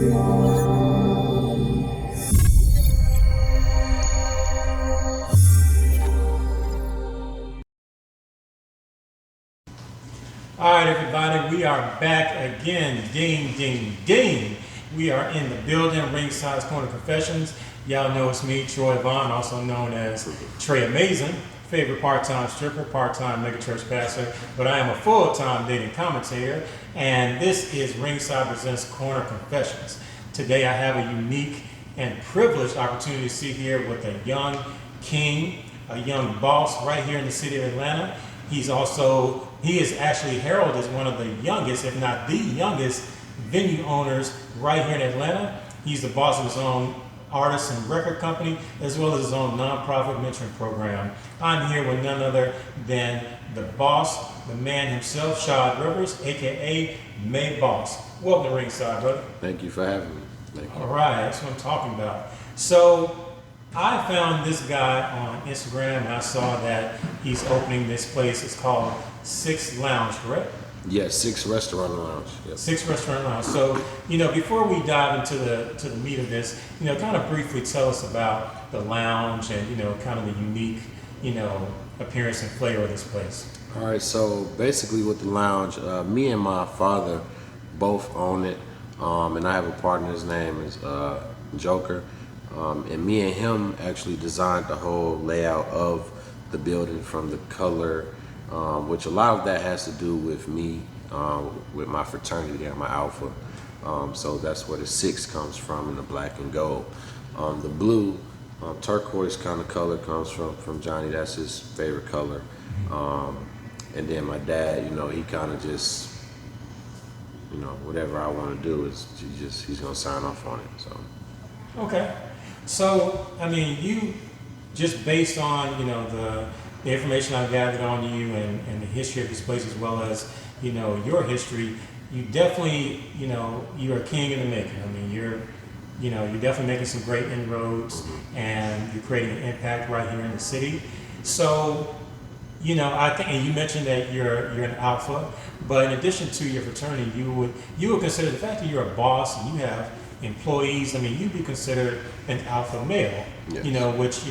All right, everybody, we are back again. Ding, ding, ding. We are in the building, Ringside Corner Confessions. Y'all know it's me, Troy Vaughn, also known as Trey Amazing, favorite part-time stripper, part-time megachurch pastor, but I am a full-time dating commentator, and this is Ringside Presents Corner Confessions. Today I have a unique and privileged opportunity to sit here with a young king, a young boss right here in the city of Atlanta. He is actually heralded as one of the youngest, if not the youngest, venue owners right here in Atlanta. He's the boss of his own artist and record company, as well as his own nonprofit mentoring program. I'm here with none other than the boss, the man himself, Shad Rivers, aka May Boss. Welcome to Ringside, brother. Thank you for having me. Thank you. All right, that's what I'm talking about. So I found this guy on Instagram, and I saw that he's opening this place. It's called Six Lounge, correct? Yes, Six Restaurant Lounge. Yes. Six Restaurant Lounge. So, before we dive into the meat of this, kind of briefly tell us about the lounge and, kind of the unique, appearance and flavor of this place. All right, so basically with the lounge, me and my father both own it, and I have a partner. His name is Joker, and me and him actually designed the whole layout of the building, from the color, which a lot of that has to do with me, with my fraternity and my alpha. So that's where the six comes from, in the black and gold. The blue, turquoise kind of color comes from Johnny. That's his favorite color. And then my dad, he kind of just, whatever I want to do is he's gonna sign off on it. So. Okay. So, you just based on, the information I've gathered on you and the history of this place, as well as, your history, you definitely, you're a king in the making. You're definitely making some great inroads, and you're creating an impact right here in the city. So, I think, and you mentioned that you're an alpha, but in addition to your fraternity, you would consider the fact that you're a boss and you have employees. You'd be considered an alpha male. Yes. Which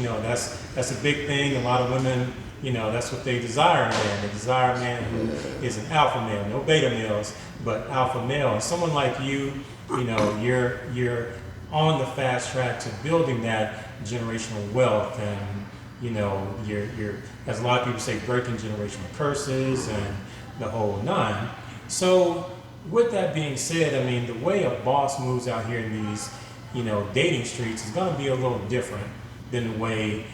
that's a big thing. A lot of women, that's what they desire in a man. They desire a man who is an alpha male. No beta males, but alpha male. And someone like you, you're on the fast track to building that generational wealth, and you're, as a lot of people say, breaking generational curses and the whole nine. So with that being said, the way a boss moves out here in these, dating streets is going to be a little different than the way,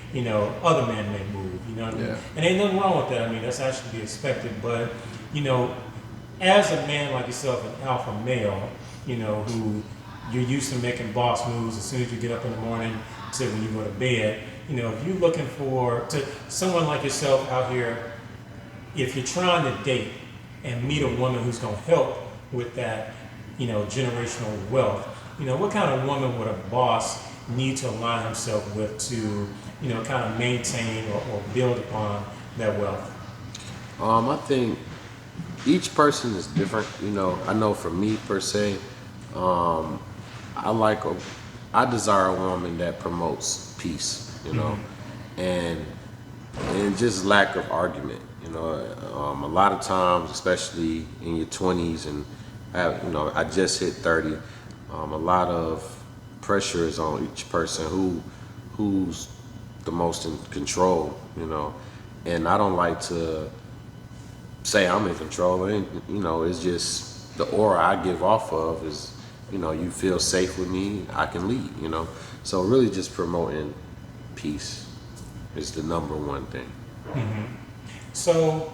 other men may move, Yeah. And ain't nothing wrong with that. That's actually to be expected. But, as a man like yourself, an alpha male, who you're used to making boss moves as soon as you get up in the morning to when you go to bed, if you're looking to someone like yourself out here, if you're trying to date and meet a woman who's going to help with that, generational wealth, what kind of woman would a boss need to align himself with to, kind of maintain or build upon that wealth? I think each person is different. I know for me per se, I desire a woman that promotes peace, and just lack of argument. A lot of times, especially in your 20s, and I just hit 30. A lot of pressure is on each person who's the most in control, and I don't like to say I'm in control. And it's just the aura I give off of is, you feel safe with me, I can lead. So really just promoting peace is the number one thing. Mm-hmm. So,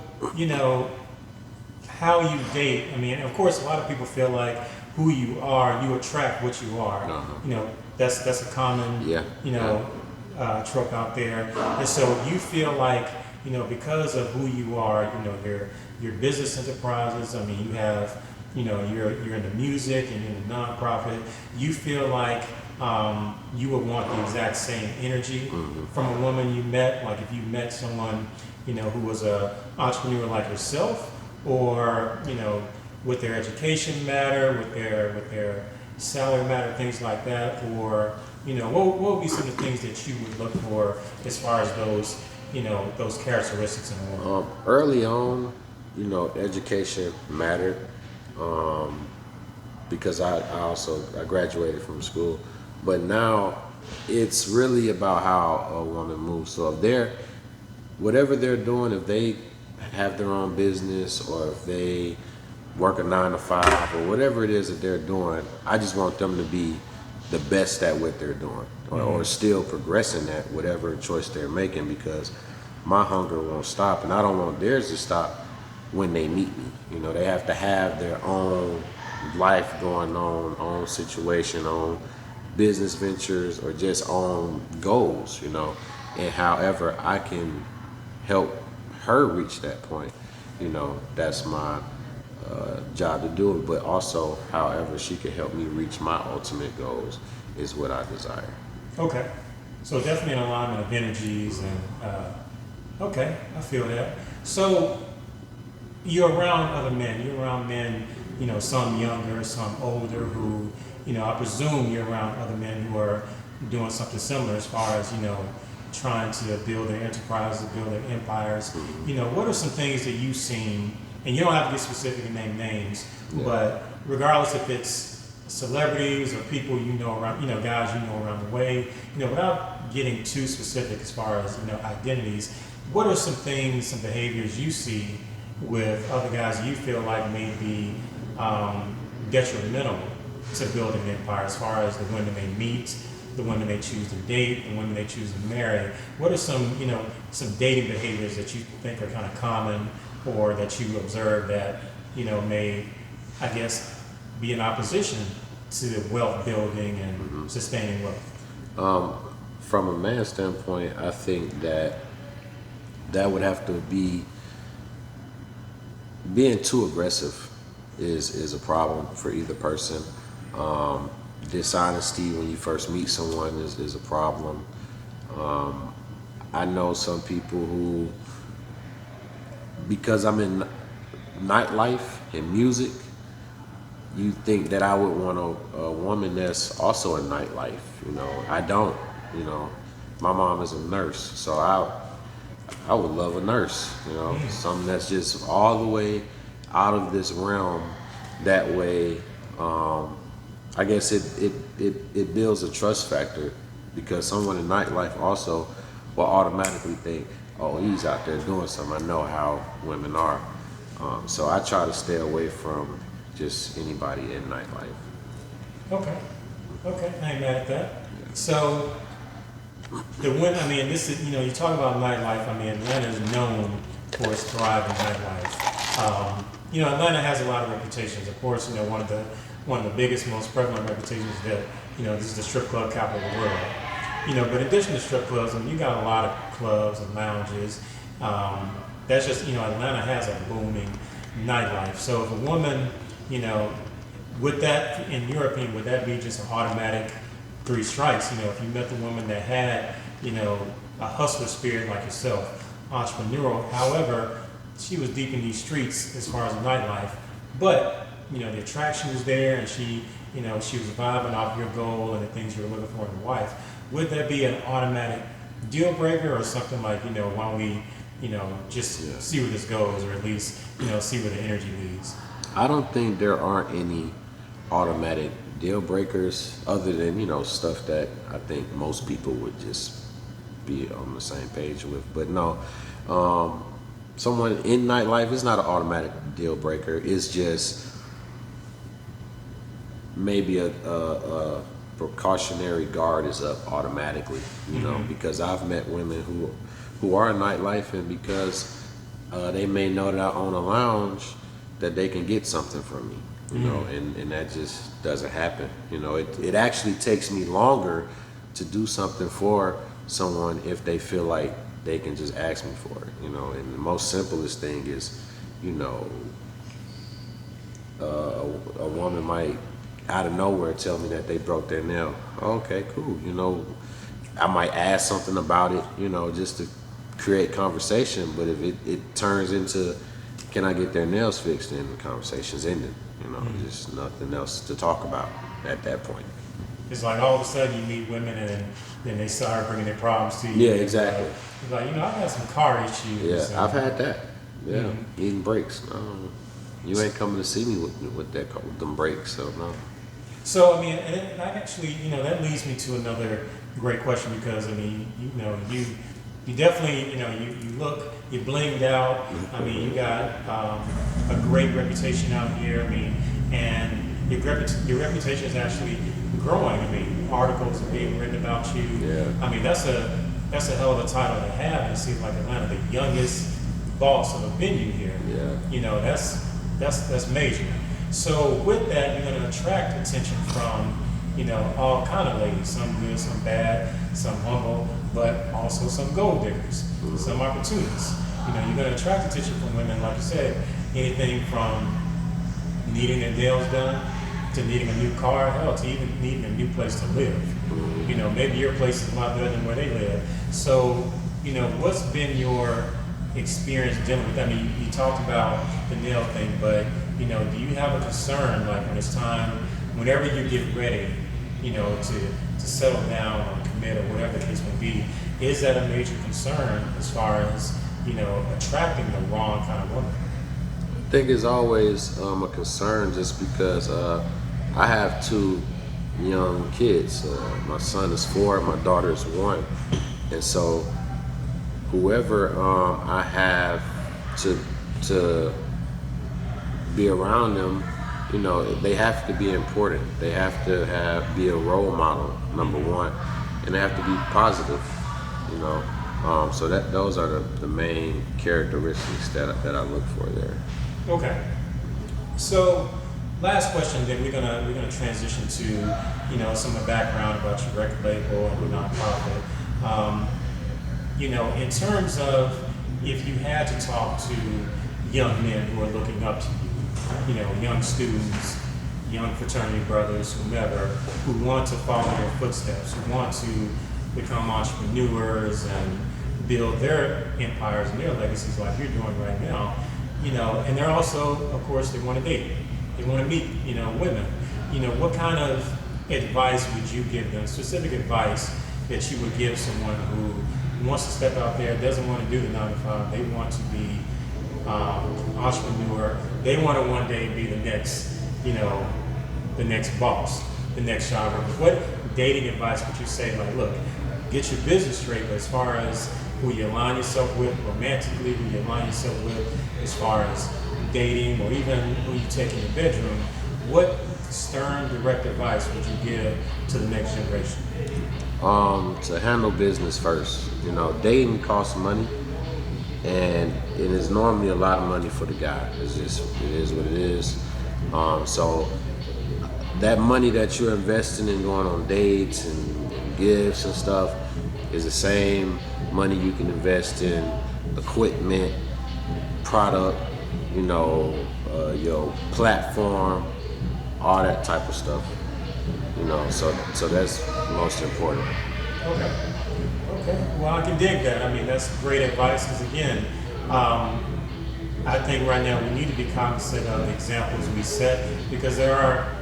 how you date, of course, a lot of people feel like who you are, you attract what you are. Uh-huh. That's a common, trope out there. And so you feel like, because of who you are, your business enterprises, you have, you're in the music and you're in the nonprofit, you feel like you would want the exact same energy from a woman you met. Like if you met someone, who was a entrepreneur like yourself, or, would their education matter, would their salary matter, things like that, or what would be some of the things that you would look for as far as those those characteristics in a woman? Early on, education mattered, um, because I graduated from school, but now it's really about how a woman moves. So if whatever they're doing, if they have their own business or if they work a 9 to 5 or whatever it is that they're doing, I just want them to be the best at what they're doing, or still progressing at whatever choice they're making, because my hunger won't stop and I don't want theirs to stop when they meet me. They have to have their own life going on, own situation, own business ventures, or just own goals, and however I can help her reach that point, that's my job to do it. But also, however she can help me reach my ultimate goals is what I desire. Okay, so definitely an alignment of energies, and okay, I feel that. So you're around other men. You're around men, some younger, some older, who, I presume you're around other men who are doing something similar as far as, trying to build their enterprises, build their empires. What are some things that you've seen, and you don't have to get specific and name names, but regardless if it's celebrities or people around, guys around the way, without getting too specific as far as, identities, what are some things, some behaviors you see with other guys you feel like may be detrimental to building an empire, as far as the women they meet, the women they choose to date, the women they choose to marry? What are some, some dating behaviors that you think are kind of common, or that you observe that, may, I guess, be in opposition to wealth building and sustaining wealth? From a man's standpoint, I think that would have to be being too aggressive is a problem for either person. Dishonesty when you first meet someone is a problem. I know some people who, because I'm in nightlife and music, you think that I would want a woman that's also in nightlife. I don't. My mom is a nurse, so I would love a nurse. Something that's just all the way out of this realm. That way, I guess it builds a trust factor, because someone in nightlife also will automatically think, oh, he's out there doing something. I know how women are. So I try to stay away from just anybody in nightlife. Okay, I ain't mad at that. So the women, this is, you talk about nightlife. Atlanta is known for its thriving nightlife. Atlanta has a lot of reputations. Of course, one of the biggest, most prevalent reputations is that, this is the strip club capital of the world. But in addition to strip clubs, you got a lot of clubs and lounges. That's just, Atlanta has a booming nightlife. So if a woman, would that, in your opinion, would that be just an automatic 3 strikes? If you met the woman that had, a hustler spirit like yourself, entrepreneurial, however, she was deep in these streets as far as nightlife, but, the attraction was there, and she was vibing off your goal and the things you were looking for in a wife, would that be an automatic deal breaker, or something like, why don't we, just see where this goes, or at least, see where the energy leads? I don't think there aren't any automatic deal breakers, other than, stuff that I think most people would just be on the same page with. But no, someone in nightlife is not an automatic deal breaker. It's just maybe a precautionary guard is up automatically, because I've met women who are in nightlife, and because they may know that I own a lounge, that they can get something from me, and that just doesn't happen. It actually takes me longer to do something for someone if they feel like they can just ask me for it, and the most simplest thing is, a woman might out of nowhere tell me that they broke their nail. Okay, cool. I might ask something about it, just to create conversation. But if it turns into can I get their nails fixed? And the conversation's ended. You know, just nothing else to talk about at that point. It's like all of a sudden you meet women and then they start bringing their problems to you. Yeah, exactly. It's like, I got some car issues. Yeah, I've had that. Yeah, eating breaks. You ain't coming to see me with them breaks, so no. So, I mean, and I actually, that leads me to another great question because, I mean, you definitely, you look, you blinged out. I mean, you got a great reputation out here. I mean, and your reputation is actually growing. I mean, articles are being written about you. Yeah. I mean, that's a hell of a title to have. And it seems like Atlanta, the youngest boss of a venue here. Yeah. That's major. So with that, you're going to attract attention from, all kind of ladies, some good, some bad, some humble, but also some gold diggers, some opportunists. You're going to attract attention from women, like you said, anything from needing their nails done to needing a new car, hell, to even needing a new place to live. Maybe your place is a lot better than where they live. So, what's been your experience dealing with? I mean, you talked about the nail thing, but do you have a concern, like when it's time, whenever you get ready, to settle down or commit or whatever the case may be, is that a major concern as far as, attracting the wrong kind of woman? I think it's always a concern just because I have 2 young kids. My son is 4, my daughter is 1, and so whoever I have to be around them, they have to be important. They have to be a role model, number one, and they have to be positive. So those are the main characteristics that I look for there. Okay. So, last question. Then we're gonna transition to some of the background about your record label and your nonprofit. In terms of if you had to talk to young men who are looking up to you, young students, young fraternity brothers, whomever, who want to follow your footsteps, who want to become entrepreneurs and build their empires and their legacies like you're doing right now, and they're also, of course, they want to date. They want to meet, women. What kind of advice would you give them, specific advice that you would give someone who wants to step out there, doesn't want to do the 9 to 5, they want to be entrepreneur, they want to one day be the next, the next boss, the next Shad Rivers? What dating advice would you say, like, look, get your business straight, but as far as who you align yourself with romantically, who you align yourself with as far as dating, or even who you take in the bedroom, what stern, direct advice would you give to the next generation? To handle business first. Dating costs money, and it is normally a lot of money for the guy. It is what it is. So that money that you're investing in going on dates and gifts and stuff is the same money you can invest in equipment, product, your platform, all that type of stuff. So that's most important. Okay. Well, I can dig that. I mean, that's great advice because, again, I think right now we need to be cognizant of the examples we set because there are,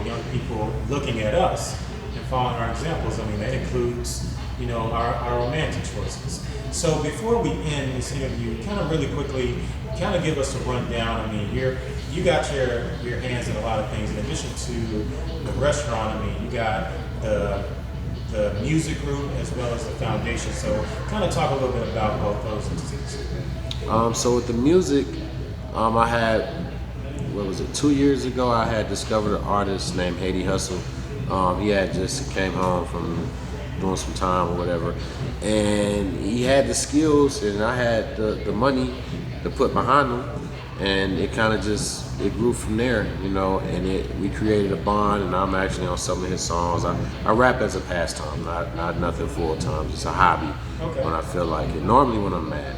young people looking at us and following our examples. I mean, that includes, our romantic choices. So before we end this interview, kind of really quickly, kind of give us a rundown. I mean, you got your hands in a lot of things. In addition to the restaurant, I mean, you got the music group as well as the foundation. So kind of talk a little bit about both those entities. So with the music, I had, 2 years ago, I had discovered an artist named Haiti Hustle. He had just came home from doing some time or whatever, and he had the skills and I had the money to put behind him, and it kind of it grew from there, and we created a bond, and I'm actually on some of his songs. I rap as a pastime, not nothing full time, just a hobby. Okay. When I feel like it, normally when I'm mad.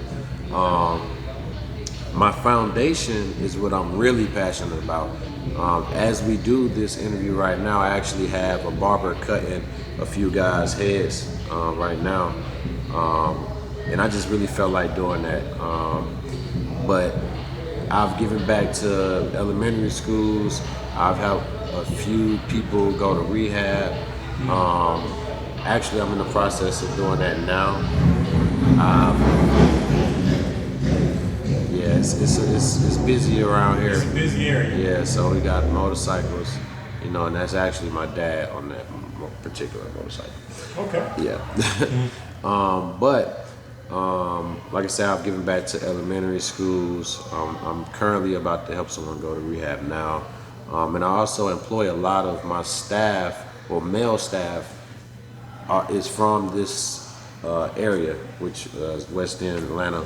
My foundation is what I'm really passionate about. As we do this interview right now, I actually have a barber cutting a few guys' heads right now, and I just really felt like doing that. But I've given back to elementary schools. I've helped a few people go to rehab. Actually, I'm in the process of doing that now. Yeah, it's busy around here. It's a busy area. Yeah, so we got motorcycles, and that's actually my dad on that particular motorcycle. Okay. Yeah. But like I said, I've given back to elementary schools. I'm currently about to help someone go to rehab now. And I also employ a lot of my staff, or male staff, is from this area, which is West End, Atlanta.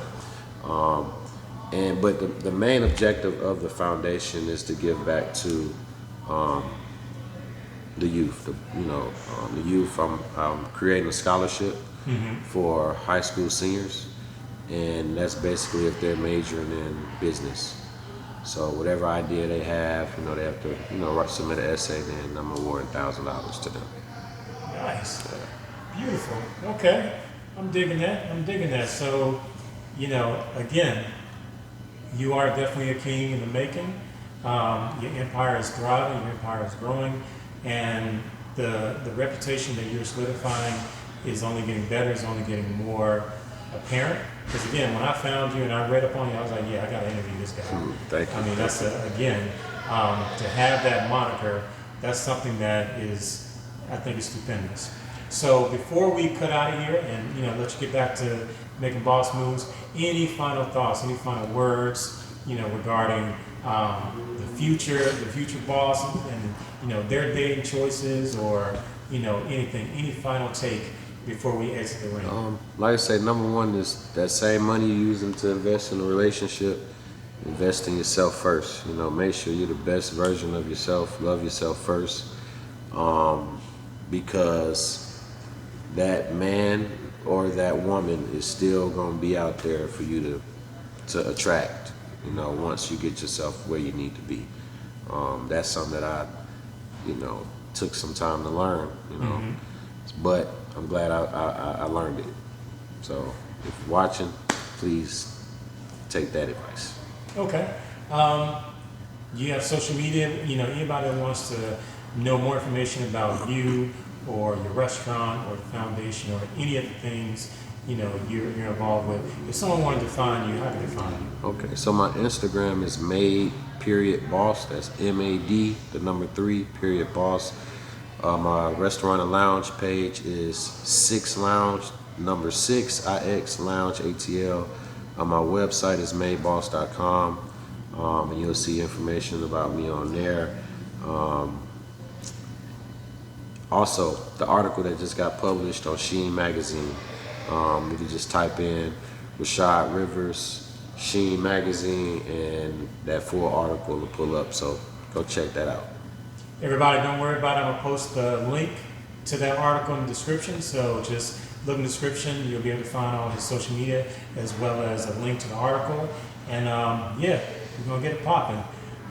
But the main objective of the foundation is to give back to the youth. The youth. I'm creating a scholarship for high school seniors, and that's basically if they're majoring in business. So whatever idea they have, they have to, submit an essay, then I'm awarding $1,000 to them. Nice. Beautiful. Okay. I'm digging that. So, again, you are definitely a king in the making. Your empire is thriving, your empire is growing, and the reputation that you're solidifying is only getting better, is only getting more apparent. Because again, when I found you and I read up on you, I was like, yeah, I got to interview this guy. Thank you. I mean, that's to have that moniker, that's something that is, I think, is stupendous. So before we cut out of here and let you get back to making boss moves, any final thoughts, any final words, regarding the future boss and their dating choices, or anything, any final take before we exit the ring? Like I say, number one is that same money you're using to invest in a relationship, invest in yourself first. Make sure you're the best version of yourself. Love yourself first, because that man or that woman is still going to be out there for you to attract, once you get yourself where you need to be. That's something that I, took some time to learn, but I'm glad I learned it. So if you're watching, please take that advice. Okay. You have social media, anybody that wants to know more information about you or your restaurant or the foundation or any of the things you're involved with. If someone wanted to find you, how can they find you? Okay, so my Instagram is made.boss. That's MAD, 3, my restaurant and lounge page is 6 Lounge, 6 IX Lounge ATL. My website is madeboss.com, and you'll see information about me on there. Also, the article that just got published on Sheen Magazine, you can just type in Shad Rivers, Sheen Magazine, and that full article will pull up, so go check that out. Everybody, don't worry about it. I'm going to post the link to that article in the description, so just look in the description. You'll be able to find all his social media as well as a link to the article. And we're going to get it popping.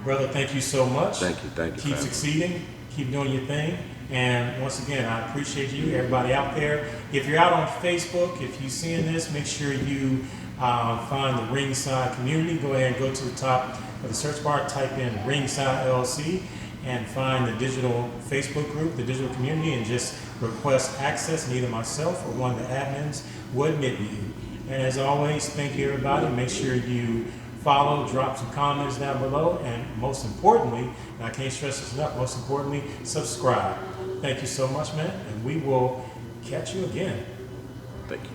Brother, thank you so much. Thank you. Keep succeeding. Keep doing your thing. And once again, I appreciate you, everybody out there. If you're out on Facebook, if you're seeing this, make sure you find the Ringside community. Go ahead and go to the top of the search bar, type in Ringside LLC, and find the digital Facebook group, the digital community, and just request access, and either myself or one of the admins will admit you. And as always, thank you, everybody. Make sure you follow, drop some comments down below, and most importantly, and I can't stress this enough, most importantly, subscribe. Thank you so much, man, and we will catch you again. Thank you.